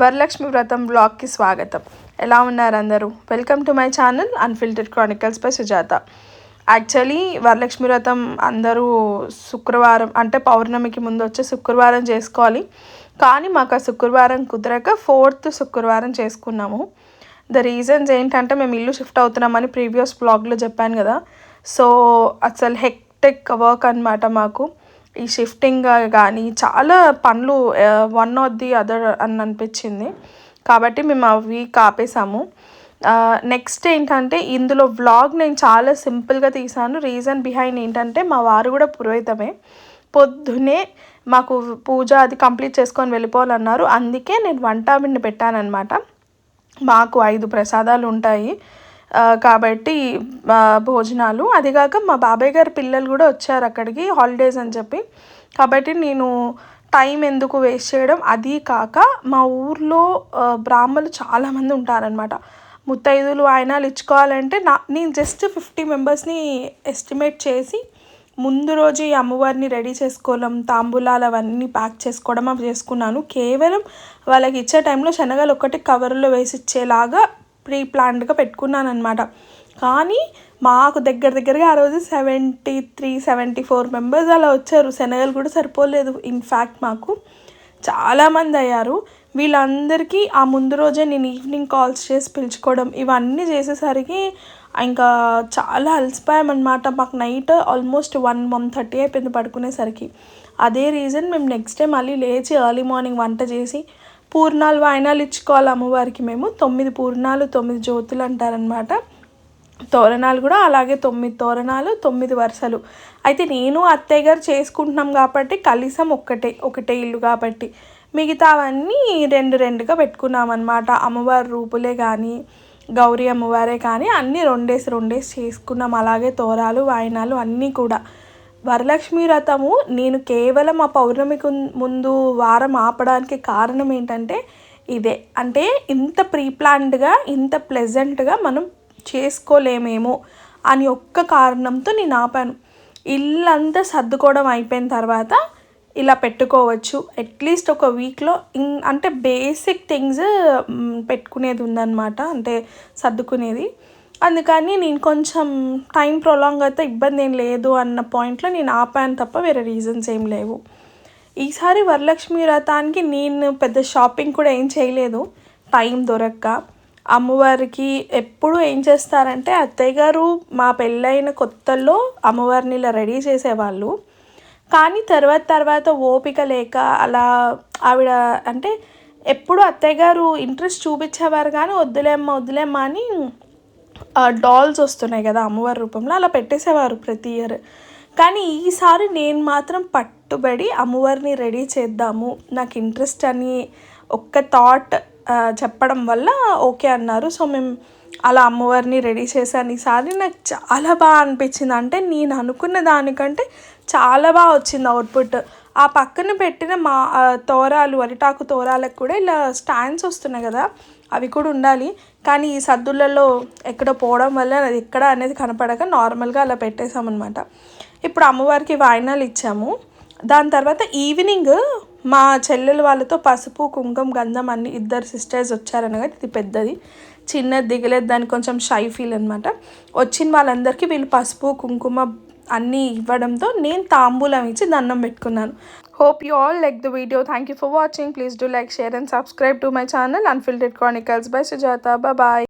వరలక్ష్మి వ్రతం బ్లాగ్కి స్వాగతం. ఎలా ఉన్నారు అందరూ? Welcome to my channel unfiltered Chronicles by Sujatha. Actually Varalakshmi వ్రతం అందరూ శుక్రవారం అంటే పౌర్ణమికి ముందు వచ్చే శుక్రవారం చేసుకోవాలి, కానీ మాకు ఆ శుక్రవారం కుదరక 4th శుక్రవారం చేసుకున్నాము. ద రీజన్స్ ఏంటంటే మేము ఇల్లు షిఫ్ట్ అవుతున్నామని ప్రీవియస్ బ్లాగ్లో చెప్పాను కదా. సో అసలు హెక్టిక్ వర్క్ అనమాట మాకు. ఈ షిఫ్టింగ్ కానీ చాలా పనులు వన్ ఆర్ ది అదర్ అని అనిపించింది, కాబట్టి మేము ఆ వీక్ ఆపేసాము. నెక్స్ట్ ఏంటంటే ఇందులో వ్లాగ్ నేను చాలా సింపుల్గా తీసాను. రీజన్ బిహైండ్ ఏంటంటే మా వారు కూడా పురోహితమే. పొద్దునే మాకు పూజ అది కంప్లీట్ చేసుకొని వెళ్ళిపోవాలన్నారు. అందుకే నేను వంట ఆవిడని పెట్టానన్నమాట. మాకు 5 ప్రసాదాలు ఉంటాయి కాబట్టి భోజనాలు. అదిగాక మా బాబాయ్ గారి పిల్లలు కూడా వచ్చారు అక్కడికి హాలిడేస్ అని చెప్పి, కాబట్టి నేను టైం ఎందుకు వేస్ట్ చేయడం. అది కాక మా ఊర్లో బ్రాహ్మణులు చాలామంది ఉంటారనమాట. ముత్తైదులు వాయినాలు ఇచ్చుకోవాలంటే నేను జస్ట్ 50 మెంబర్స్ని ఎస్టిమేట్ చేసి ముందు రోజు ఈ అమ్మవారిని రెడీ చేసుకోవడం, తాంబూలాలు అవన్నీ ప్యాక్ చేసుకోవడం అవి చేసుకున్నాను. కేవలం వాళ్ళకి ఇచ్చే టైంలో శనగలు ఒకటి కవర్లో వేసి ఇచ్చేలాగా ప్రీ ప్లాన్డ్గా పెట్టుకున్నాను అనమాట. కానీ మాకు దగ్గరగా ఆ రోజు 73-74 మెంబర్స్ అలా వచ్చారు. శనగలు కూడా సరిపోలేదు. ఇన్ఫ్యాక్ట్ మాకు చాలామంది అయ్యారు. వీళ్ళందరికీ ఆ ముందు రోజే నేను ఈవినింగ్ కాల్స్ చేసి పిలుచుకోవడం ఇవన్నీ చేసేసరికి ఇంకా చాలా అలసిపోయామన్నమాట. మాకు నైట్ ఆల్మోస్ట్ 1-1:30 అయిపోయింది పడుకునేసరికి. అదే రీజన్ మేము నెక్స్ట్ డే మళ్ళీ లేచి ఎర్లీ మార్నింగ్ వంట చేసి పూర్ణాలు వాయినాలు ఇచ్చుకోవాలి అమ్మవారికి. మేము 9 పూర్ణాలు 9 జ్యోతులు అంటారనమాట. తోరణాలు కూడా అలాగే 9 తోరణాలు 9 వరుసలు. అయితే నేను అత్తయ్య గారు చేసుకుంటున్నాం కాబట్టి కలశం ఒకటే ఇల్లు కాబట్టి మిగతావన్నీ 2గా పెట్టుకున్నామన్నమాట. అమ్మవారి రూపులే కానీ గౌరీ అమ్మవారే కానీ అన్నీ 2 చేసుకున్నాం. అలాగే తోరాలు వాయినాలు అన్నీ కూడా. వరలక్ష్మి వ్రతము నేను కేవలం ఆ పౌర్ణమికి ముందు వారం ఆపడానికి కారణం ఏంటంటే ఇదే. అంటే ఇంత ప్రీప్లాన్డ్గా ఇంత ప్లెజెంట్గా మనం చేసుకోలేమేమో అని ఒక్క కారణంతో నేను ఆపాను. ఇల్లంతా సర్దుకోవడం అయిపోయిన తర్వాత ఇలా పెట్టుకోవచ్చు. అట్లీస్ట్ ఒక వీక్లో అంటే బేసిక్ థింగ్స్ పెట్టుకునేది ఉందన్నమాట, అంటే సర్దుకునేది. అందుకని నేను కొంచెం టైం ప్రొలాంగ్ అయితే ఇబ్బంది ఏం లేదు అన్న పాయింట్లో నేను ఆపాను తప్ప వేరే రీజన్స్ ఏం లేవు. ఈసారి వరలక్ష్మి వ్రతానికి నేను పెద్ద షాపింగ్ కూడా ఏం చేయలేదు, టైం దొరక్క. అమ్మవారికి ఎప్పుడు ఏం చేస్తారంటే అత్తయ్య గారు మా పెళ్ళైన కొత్తల్లో అమ్మవారిని ఇలా రెడీ చేసేవాళ్ళు. కానీ తర్వాత ఓపిక లేక అలా ఆవిడ అంటే ఎప్పుడు అత్తయ్య గారు ఇంట్రెస్ట్ చూపించేవారు, కానీ వద్దులేమ్మా అని డాల్స్ వస్తున్నాయి కదా అమ్మవారి రూపంలో, అలా పెట్టేసేవారు ప్రతి ఇయర్. కానీ ఈసారి నేను మాత్రం పట్టుబడి అమ్మవారిని రెడీ చేద్దాము, నాకు ఇంట్రెస్ట్ అని ఒక్క థాట్ చెప్పడం వల్ల ఓకే అన్నారు. సో మేము అలా అమ్మవారిని రెడీ చేశాను. ఈసారి నాకు చాలా బాగా అనిపించింది. అంటే నేను అనుకున్న దానికంటే చాలా బాగా వచ్చింది అవుట్పుట్. ఆ పక్కన పెట్టిన తోరాలు అరిటాకు తోరాలకు కూడా ఇలా స్టాండ్స్ వస్తున్నాయి కదా, అవి కూడా ఉండాలి. కానీ ఈ సద్దులలో ఎక్కడో పోవడం వల్ల అది ఎక్కడ అనేది కనపడక నార్మల్గా అలా పెట్టేసామన్నమాట. ఇప్పుడు అమ్మవారికి వాయినాలు ఇచ్చాము. దాని తర్వాత ఈవినింగ్ మా చెల్లెలు వాళ్ళతో పసుపు కుంకుమ గంధం అన్ని 2 సిస్టర్స్ వచ్చారనగా, ఇది పెద్దది, చిన్నది దిగలేదు, దానికి కొంచెం షై ఫీల్ అనమాట. వచ్చిన వాళ్ళందరికీ వీళ్ళు పసుపు కుంకుమ అన్నీ ఇవ్వడంతో నేను తాంబూలం ఇచ్చి దండం పెట్టుకున్నాను. Hope you all like the video. Thank you for watching. Please do like, share and subscribe to my channel Unfiltered Chronicles by Sujata. Bye bye.